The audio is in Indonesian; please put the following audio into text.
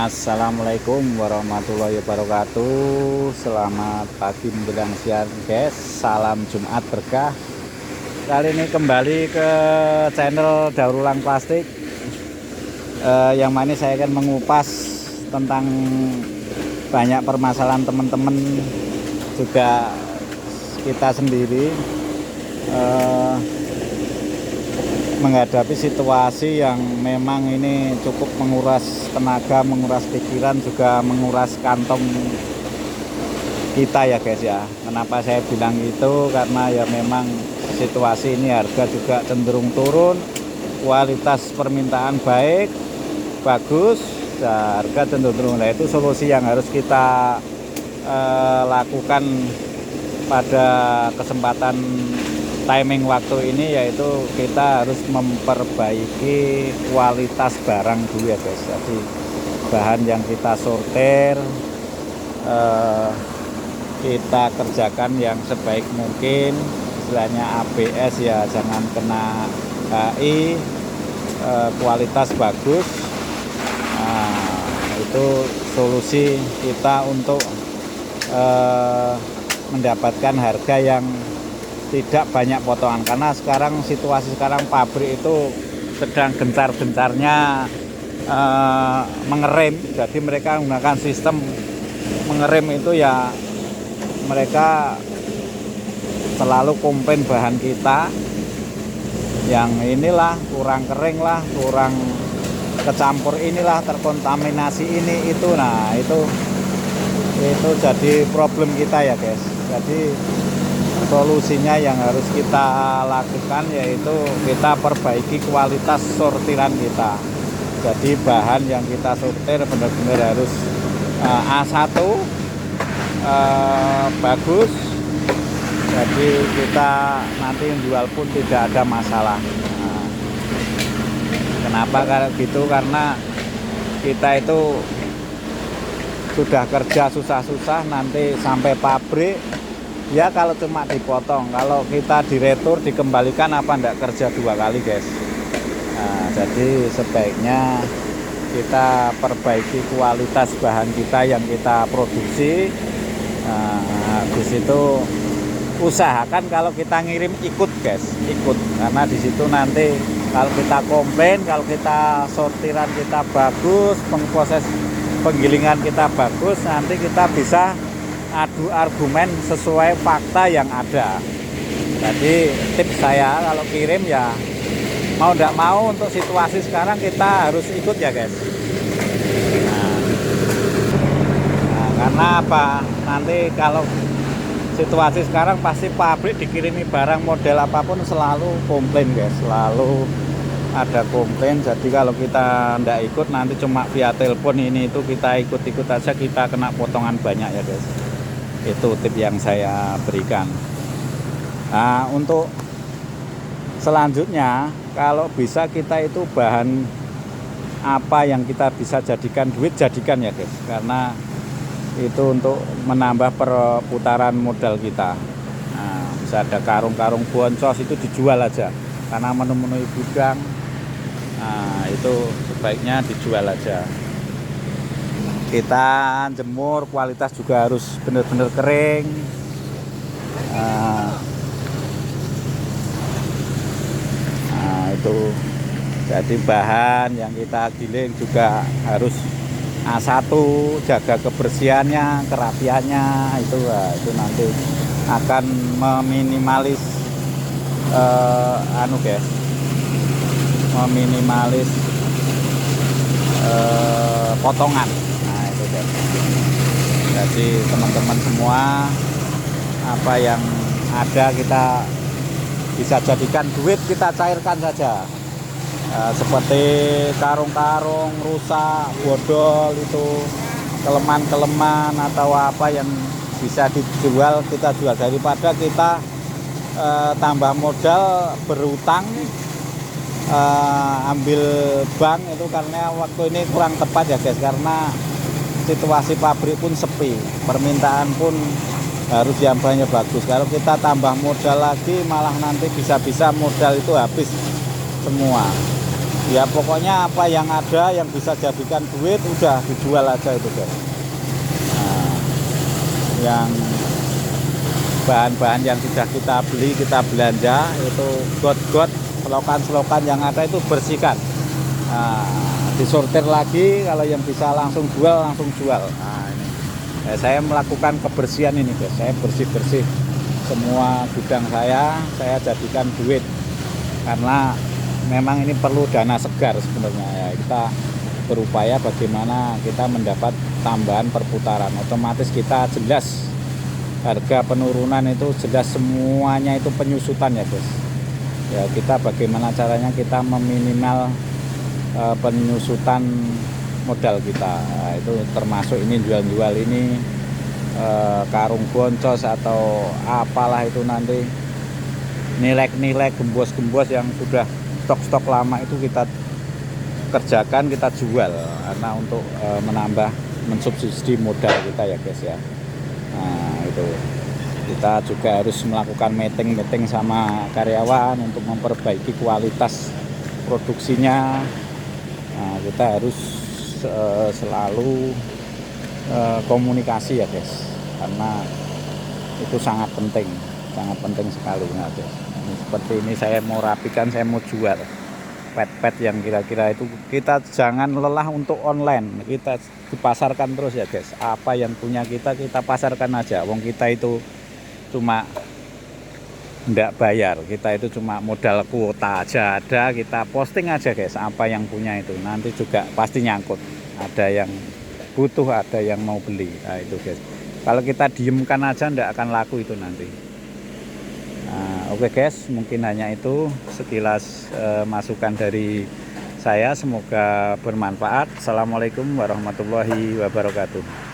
Assalamualaikum warahmatullahi wabarakatuh. Selamat pagi menjelang siang guys. Salam Jumat berkah. Kali ini kembali ke channel Daur Ulang Plastik. Yang mana saya akan mengupas tentang banyak permasalahan teman-teman, juga kita sendiri menghadapi situasi yang memang ini cukup menguras tenaga, menguras pikiran, juga menguras kantong kita ya guys ya. Kenapa saya bilang itu? Karena ya memang situasi ini harga juga cenderung turun, kualitas permintaan baik, bagus, nah, harga cenderung turun. Nah, itu solusi yang harus kita lakukan pada kesempatan timing waktu ini, yaitu kita harus memperbaiki kualitas barang dulu ya guys. Jadi bahan yang kita sortir kita kerjakan yang sebaik mungkin, istilahnya ABS ya, jangan kena HI, kualitas bagus. Nah, itu solusi kita untuk mendapatkan harga yang tidak banyak potongan. Karena sekarang situasi sekarang pabrik itu sedang gencar-gencarnya mengerem. Jadi mereka menggunakan sistem mengerem itu ya, mereka selalu komplain bahan kita yang inilah kurang kering lah, kurang kecampur inilah, terkontaminasi ini itu. Nah itu jadi problem kita ya guys. Jadi solusinya yang harus kita lakukan yaitu kita perbaiki kualitas sortiran kita. Jadi bahan yang kita sortir benar-benar harus A1 bagus. Jadi kita nanti menjual pun tidak ada masalah. Nah, kenapa kalau gitu? Karena kita itu sudah kerja susah-susah, nanti sampai pabrik ya kalau cuma dipotong, kalau kita diretur dikembalikan, apa enggak kerja dua kali guys. Nah, jadi sebaiknya kita perbaiki kualitas bahan kita yang kita produksi. Nah, habis itu usahakan kalau kita ngirim ikut guys, ikut, karena di situ nanti kalau kita komplain, kalau kita sortiran kita bagus, proses penggilingan kita bagus, nanti kita bisa adu argumen sesuai fakta yang ada. Jadi tips saya kalau kirim ya mau tidak mau, untuk situasi sekarang kita harus ikut ya guys. Nah, karena apa? Nanti kalau situasi sekarang pasti pabrik dikirimi barang model apapun selalu komplain guys, selalu ada komplain. Jadi kalau kita tidak ikut, nanti cuma via telepon ini itu kita ikut-ikut aja, kita kena potongan banyak ya guys. Itu tip yang saya berikan. Nah, untuk selanjutnya, kalau bisa kita itu bahan apa yang kita bisa jadikan duit, jadikan ya guys. Karena itu untuk menambah perputaran modal kita. Nah, bisa ada karung-karung boncos, itu dijual aja karena memenuhi gudang. Nah, itu sebaiknya dijual aja. Kita jemur, kualitas juga harus benar-benar kering. Nah, itu jadi bahan yang kita giling juga harus A1, jaga kebersihannya, kerapiannya itu. Nah, itu nanti akan meminimalis meminimalis potongan. Jadi teman-teman semua, apa yang ada kita bisa jadikan duit, kita cairkan saja. Seperti karung-karung rusak, bodol, itu keleman-keleman atau apa yang bisa dijual, kita jual, daripada kita tambah modal berutang, ambil bank itu. Karena waktu ini kurang tepat ya guys, karena situasi pabrik pun sepi, permintaan pun harus jambannya bagus. Kalau kita tambah modal lagi, malah nanti bisa-bisa modal itu habis semua. Ya pokoknya apa yang ada yang bisa jadikan duit udah dijual aja itu guys. Nah, yang bahan-bahan yang sudah kita beli, kita belanja itu got-got, selokan-selokan yang ada itu bersihkan. Nah, disortir lagi, kalau yang bisa langsung jual langsung jual. Nah, ini saya melakukan kebersihan ini guys. Saya bersih-bersih semua gudang saya jadikan duit, karena memang ini perlu dana segar sebenarnya ya. Kita berupaya bagaimana kita mendapat tambahan perputaran, otomatis kita jelas harga penurunan itu jelas, semuanya itu penyusutan ya guys ya. Kita bagaimana caranya kita meminimal penyusutan modal kita. Nah, itu termasuk ini jual-jual ini karung boncos atau apalah itu, nanti nilai-nilai gembos-gembos yang sudah stok-stok lama itu kita kerjakan, kita jual karena untuk menambah mensubsidi modal kita ya guys ya. Nah itu kita juga harus melakukan meeting sama karyawan untuk memperbaiki kualitas produksinya. Nah, kita harus selalu komunikasi ya guys, karena itu sangat penting sekali. Nah, guys, ini seperti ini saya mau rapikan, saya mau jual pet-pet yang kira-kira itu. Kita jangan lelah untuk online, kita dipasarkan terus ya guys. Apa yang punya kita pasarkan aja. Wong kita itu cuma ndak bayar, kita itu cuma modal kuota aja ada, kita posting aja guys. Apa yang punya itu nanti juga pasti nyangkut, ada yang butuh, ada yang mau beli. Nah itu guys, kalau kita diemkan aja ndak akan laku itu nanti. Nah, oke guys, mungkin hanya itu sekilas masukan dari saya, semoga bermanfaat. Assalamualaikum warahmatullahi wabarakatuh.